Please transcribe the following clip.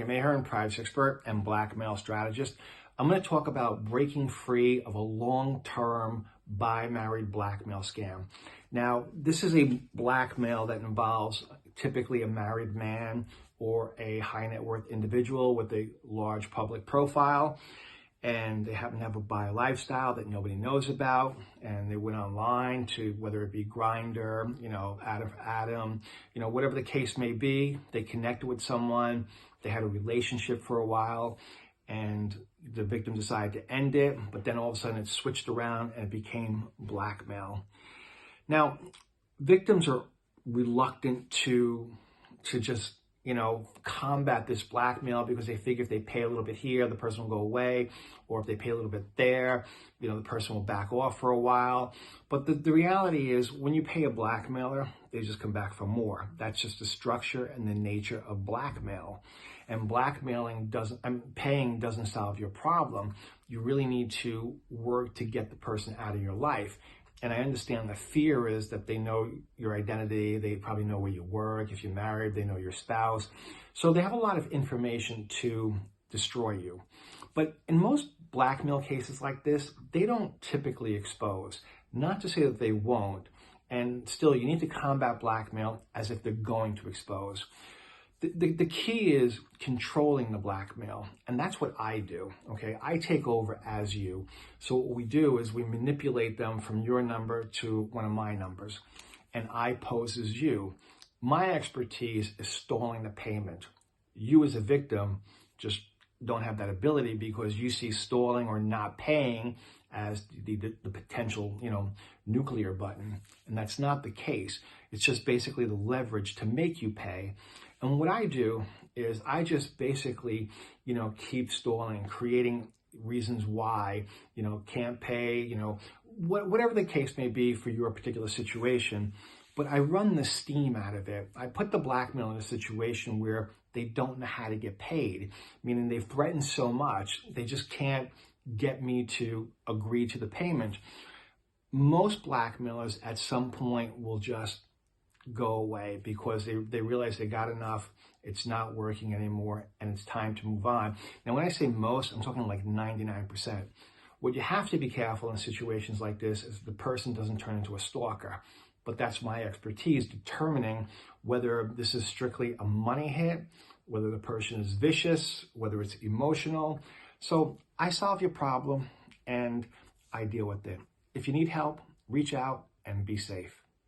I'm a privacy expert and blackmail strategist. I'm going to talk about breaking free of a long-term bi-married blackmail scam. Now, this is a blackmail that involves typically a married man or a high net worth individual with a large public profile, and they happen to have a bi lifestyle that nobody knows about, and they went online to, whether it be Grindr, Adam, whatever the case may be. They connected with someone, they had a relationship for a while, and the victim decided to end it, but then all of a sudden it switched around and it became blackmail. Now, victims are reluctant to just combat this blackmail because they figure if they pay a little bit here, the person will go away, or if they pay a little bit there, the person will back off for a while. But the reality is, when you pay a blackmailer, they just come back for more. That's just the structure and the nature of blackmail. And paying doesn't solve your problem. You really need to work to get the person out of your life. And I understand the fear is that they know your identity, they probably know where you work, if you're married, they know your spouse. So they have a lot of information to destroy you. But in most blackmail cases like this, they don't typically expose. Not to say that they won't, and still you need to combat blackmail as if they're going to expose. The key is controlling the blackmail, and that's what I do, okay? I take over as you. So what we do is we manipulate them from your number to one of my numbers, and I pose as you. My expertise is stalling the payment. You as a victim just don't have that ability because you see stalling or not paying as the potential, nuclear button, and that's not the case. It's just basically the leverage to make you pay. And what I do is I just basically, keep stalling, creating reasons why, can't pay, whatever the case may be for your particular situation. But I run the steam out of it. I put the blackmail in a situation where they don't know how to get paid, meaning they've threatened so much, they just can't get me to agree to the payment. Most blackmailers at some point will just go away because they realize they got enough, it's not working anymore, and it's time to move on. Now, when I say most, I'm talking like 99%. What you have to be careful in situations like this is the person doesn't turn into a stalker. But that's my expertise, determining whether this is strictly a money hit, whether the person is vicious, whether it's emotional. So I solve your problem and I deal with it. If you need help, reach out and be safe.